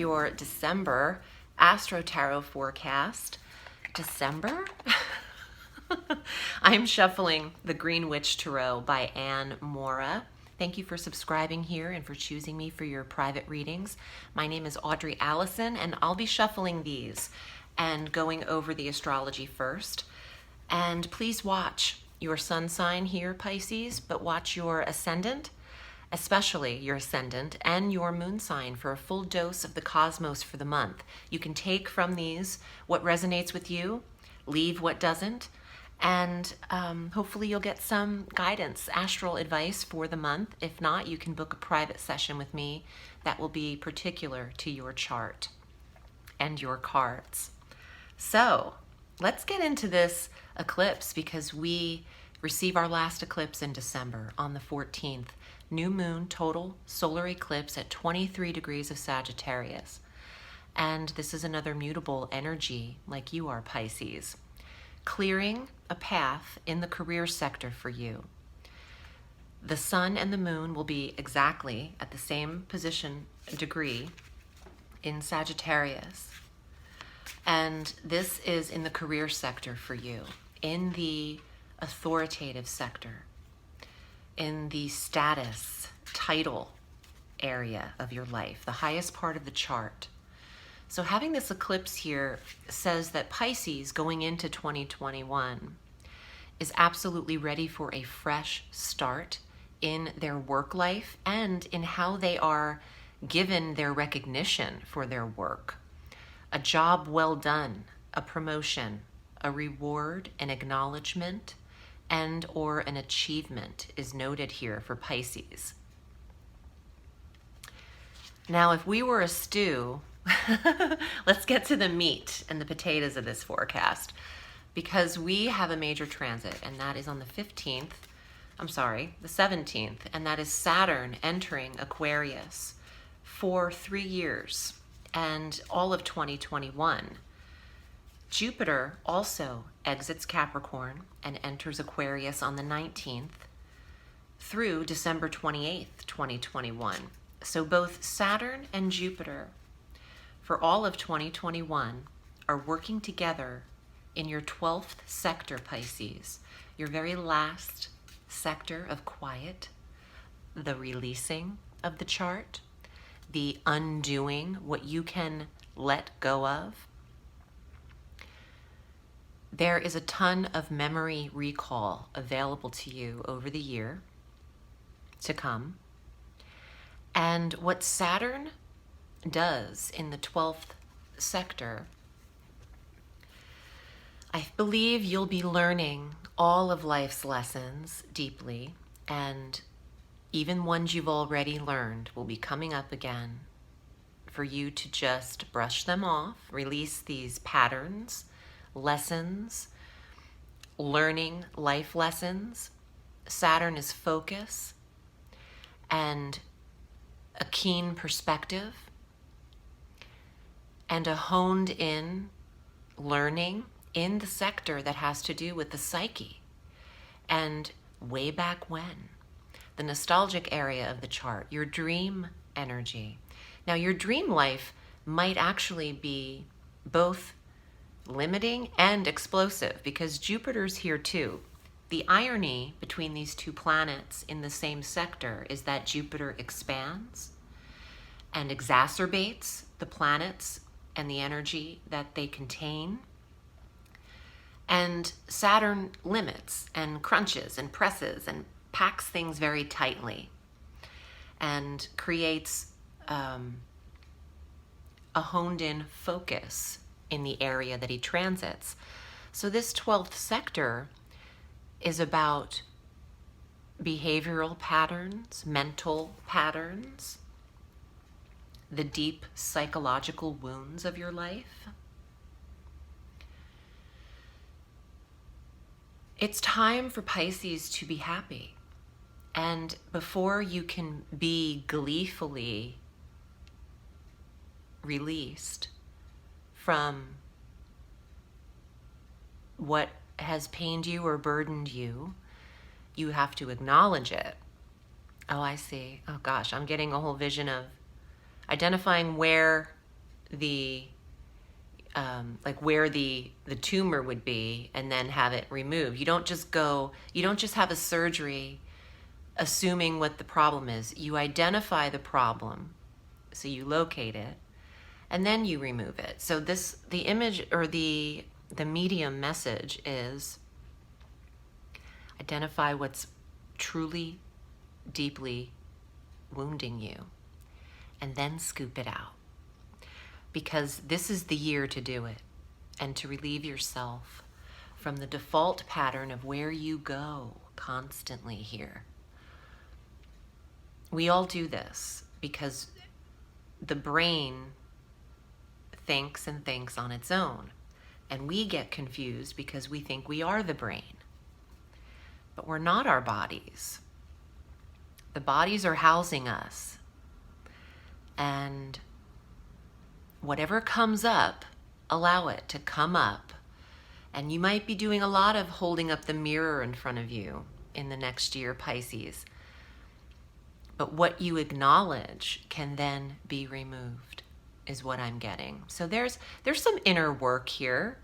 your December Astro Tarot forecast. December? I'm shuffling the Green Witch Tarot by Anne Mora. Thank you for subscribing here and for choosing me for your private readings. My name is Audrey Alison, and I'll be shuffling these and going over the astrology first. And please watch your sun sign here, Pisces, but watch your ascendant, especially your ascendant, and your moon sign for a full dose of the cosmos for the month. You can take from these what resonates with you, leave what doesn't, and hopefully you'll get some guidance, astral advice for the month. If not, you can book a private session with me that will be particular to your chart and your cards. So let's get into this eclipse, because we receive our last eclipse in December on the 14th. New moon, total solar eclipse at 23 degrees of Sagittarius. And this is another mutable energy like you are, Pisces. Clearing a path in the career sector for you. The sun and the moon will be exactly at the same position degree in Sagittarius. And this is in the career sector for you, in the authoritative sector, in the status, title area of your life, the highest part of the chart. So having this eclipse here says that Pisces going into 2021 is absolutely ready for a fresh start in their work life and in how they are given their recognition for their work. A job well done, a promotion, a reward, an acknowledgement, and or an achievement is noted here for Pisces. Now, if we were a stew, let's get to the meat and the potatoes of this forecast, because we have a major transit, and that is on the 17th, and that is Saturn entering Aquarius for 3 years and all of 2021. Jupiter also exits Capricorn and enters Aquarius on the 19th through December 28th, 2021. So both Saturn and Jupiter for all of 2021 are working together in your 12th sector, Pisces, your very last sector of quiet, the releasing of the chart, the undoing, what you can let go of. There is a ton of memory recall available to you over the year to come. And what Saturn does in the 12th sector, I believe you'll be learning all of life's lessons deeply, and even ones you've already learned will be coming up again for you to just brush them off, release these patterns, lessons, learning life lessons. Saturn is focus and a keen perspective and a honed in learning in the sector that has to do with the psyche and way back when, the nostalgic area of the chart, your dream energy. Now, your dream life might actually be both limiting and explosive, because Jupiter's here too. The irony between these two planets in the same sector is that Jupiter expands and exacerbates the planets and the energy that they contain, and Saturn limits and crunches and presses and packs things very tightly and creates a honed in focus in the area that he transits. So this 12th sector is about behavioral patterns, mental patterns, the deep psychological wounds of your life. It's time for Pisces to be happy. And before you can be gleefully released from what has pained you or burdened you, you have to acknowledge it. Oh, I see. Oh gosh, I'm getting a whole vision of identifying where the like where the tumor would be and then have it removed. You don't just have a surgery assuming what the problem is. You identify the problem, so you locate it, and then you remove it. So the image or the medium message is identify what's truly, deeply wounding you, and then scoop it out. Because this is the year to do it and to relieve yourself from the default pattern of where you go constantly here. We all do this because the brain thinks and thinks on its own, and we get confused because we think we are the brain. But we're not our bodies. The bodies are housing us, and whatever comes up, allow it to come up. And you might be doing a lot of holding up the mirror in front of you in the next year, Pisces. But what you acknowledge can then be removed, is what I'm getting. So there's some inner work here,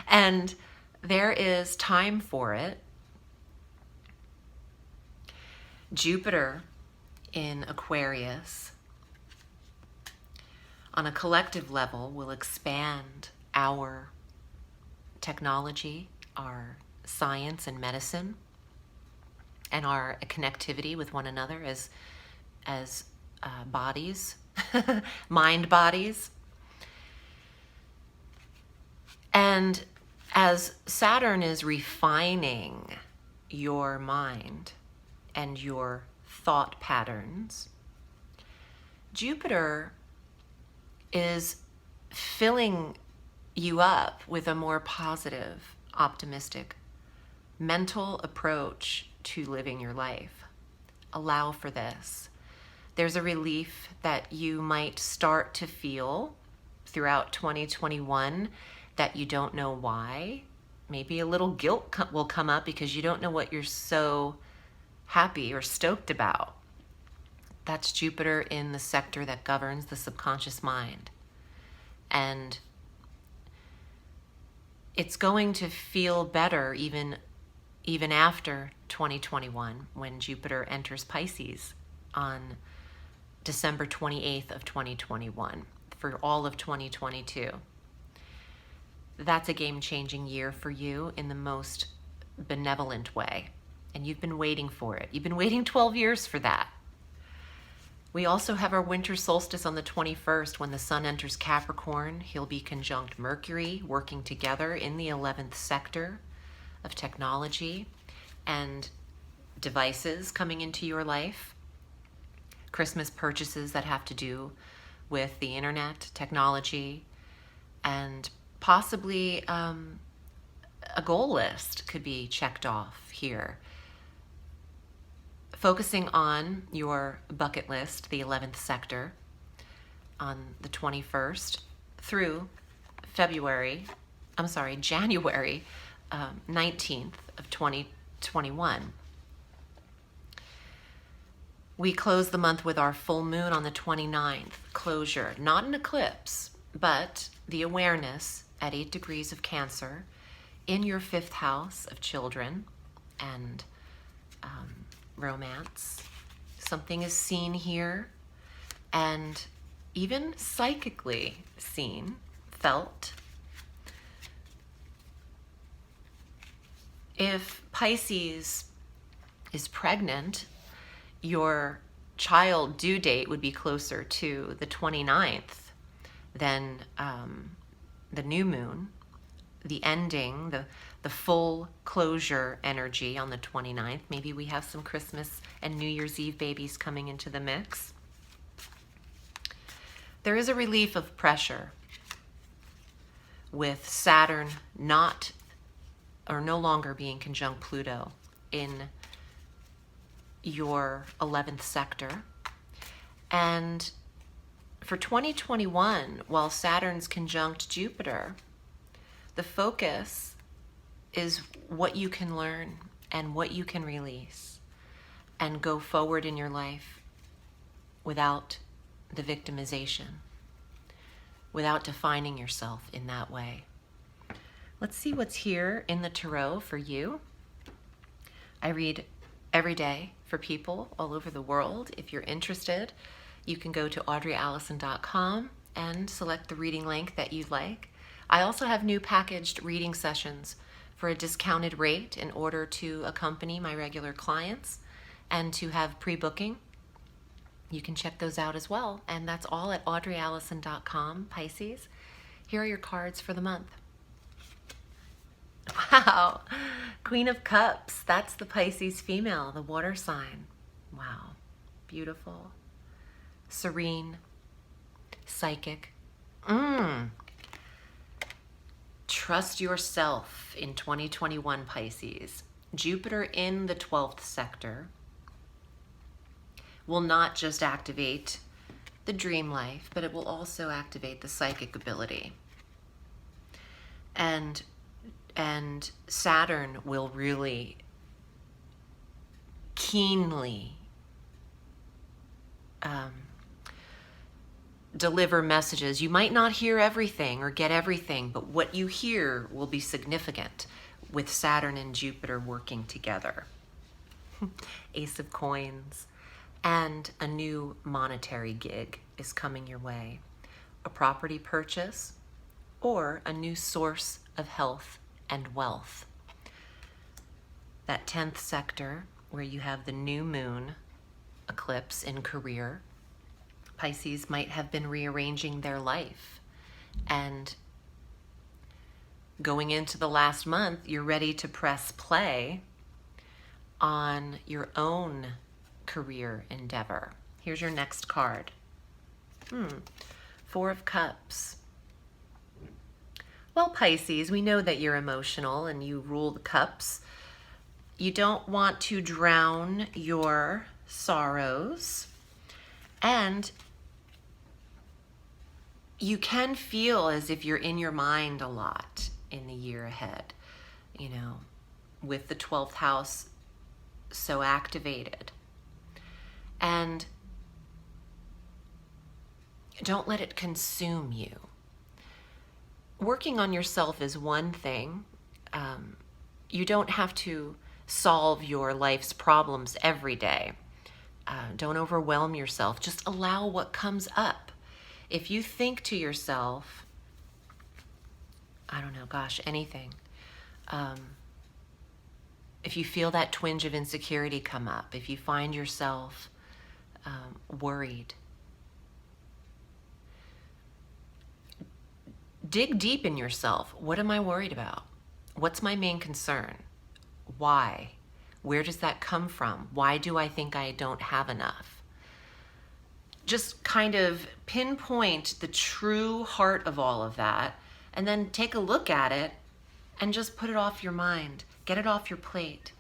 and there is time for it. Jupiter in Aquarius, on a collective level, will expand our technology, our science and medicine, and our connectivity with one another as bodies, mind bodies. And as Saturn is refining your mind and your thought patterns, Jupiter is filling you up with a more positive, optimistic, mental approach to living your life. Allow for this. There's a relief that you might start to feel throughout 2021 that you don't know why. Maybe a little guilt will come up because you don't know what you're so happy or stoked about. That's Jupiter in the sector that governs the subconscious mind. And it's going to feel better even after 2021, when Jupiter enters Pisces on December 28th of 2021 for all of 2022. That's a game-changing year for you in the most benevolent way. And you've been waiting for it. You've been waiting 12 years for that. We also have our winter solstice on the 21st when the sun enters Capricorn. He'll be conjunct Mercury, working together in the 11th sector of technology and devices coming into your life. Christmas purchases that have to do with the internet, technology, and possibly a goal list could be checked off here. Focusing on your bucket list, the 11th sector, on the 21st through January 19th of 2021. We close the month with our full moon on the 29th, closure, not an eclipse, but the awareness at 8 degrees of Cancer in your 5th house of children and romance. Something is seen here, and even psychically seen, felt. If Pisces is pregnant, your child due date would be closer to the 29th than the new moon, the ending, the full closure energy on the 29th. Maybe we have some Christmas and New Year's Eve babies coming into the mix. There is a relief of pressure with Saturn no longer being conjunct Pluto in your 11th sector. And for 2021, while Saturn's conjunct Jupiter, the focus is what you can learn and what you can release and go forward in your life without the victimization. without defining yourself in that way. Let's see what's here in the tarot for you. I read every day for people all over the world. If you're interested, you can go to audreyalison.com and select the reading length that you'd like. I also have new packaged reading sessions for a discounted rate in order to accompany my regular clients and to have pre-booking. You can check those out as well. And that's all at audreyalison.com, Pisces. Here are your cards for the month. Wow, Queen of Cups. That's the Pisces female, the water sign. Wow, beautiful, serene, psychic. Trust yourself in 2021, Pisces. Jupiter in the 12th sector will not just activate the dream life, but it will also activate the psychic ability. And Saturn will really keenly deliver messages. You might not hear everything or get everything, but what you hear will be significant with Saturn and Jupiter working together. Ace of Coins. And a new monetary gig is coming your way. A property purchase or a new source of health and wealth. That 10th sector where you have the new moon eclipse in career, Pisces might have been rearranging their life, and going into the last month, you're ready to press play on your own career endeavor. Here's your next card. Four of Cups. Well, Pisces, we know that you're emotional and you rule the cups. You don't want to drown your sorrows, and you can feel as if you're in your mind a lot in the year ahead, you know, with the 12th house so activated. And don't let it consume you. Working on yourself is one thing. You don't have to solve your life's problems every day. Don't overwhelm yourself. Just allow what comes up. If you think to yourself, I don't know, gosh, anything. If you feel that twinge of insecurity come up, if you find yourself worried, dig deep in yourself. What am I worried about? What's my main concern? Why? Where does that come from? Why do I think I don't have enough? Just kind of pinpoint the true heart of all of that, and then take a look at it and just put it off your mind. Get it off your plate.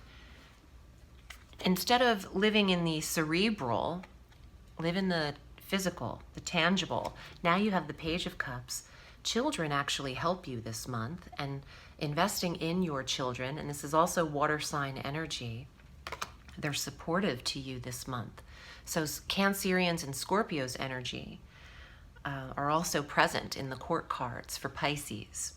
Instead of living in the cerebral, live in the physical, the tangible. Now you have the Page of Cups. Children actually help you this month, and investing in your children, and this is also water sign energy, they're supportive to you this month. So Cancerians and Scorpios energy are also present in the court cards for Pisces.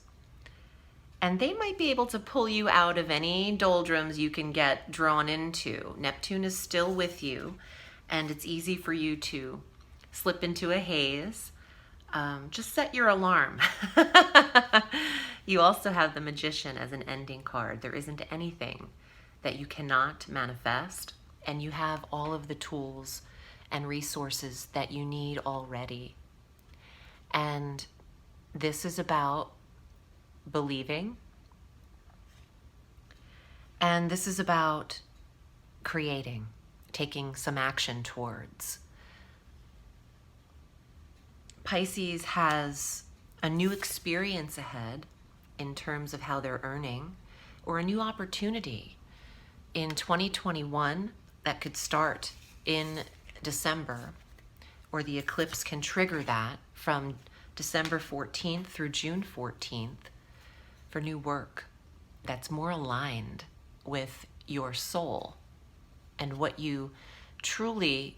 And they might be able to pull you out of any doldrums you can get drawn into. Neptune is still with you, and it's easy for you to slip into a haze. Just set your alarm. You also have the Magician as an ending card. There isn't anything that you cannot manifest, and you have all of the tools and resources that you need already. And this is about believing, and this is about creating, taking some action towards. Pisces has a new experience ahead in terms of how they're earning, or a new opportunity in 2021 that could start in December, or the eclipse can trigger that from December 14th through June 14th for new work that's more aligned with your soul and what you truly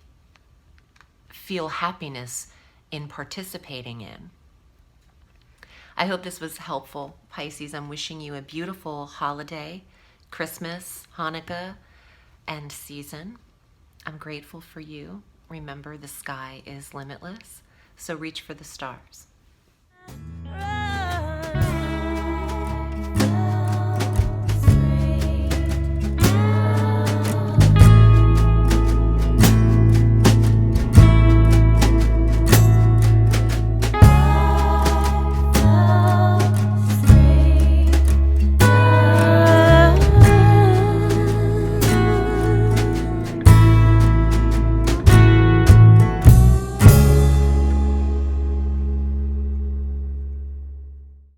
feel happiness in participating in. I hope this was helpful, Pisces. I'm wishing you a beautiful holiday, Christmas, Hanukkah, and season. I'm grateful for you. Remember, the sky is limitless, so reach for the stars.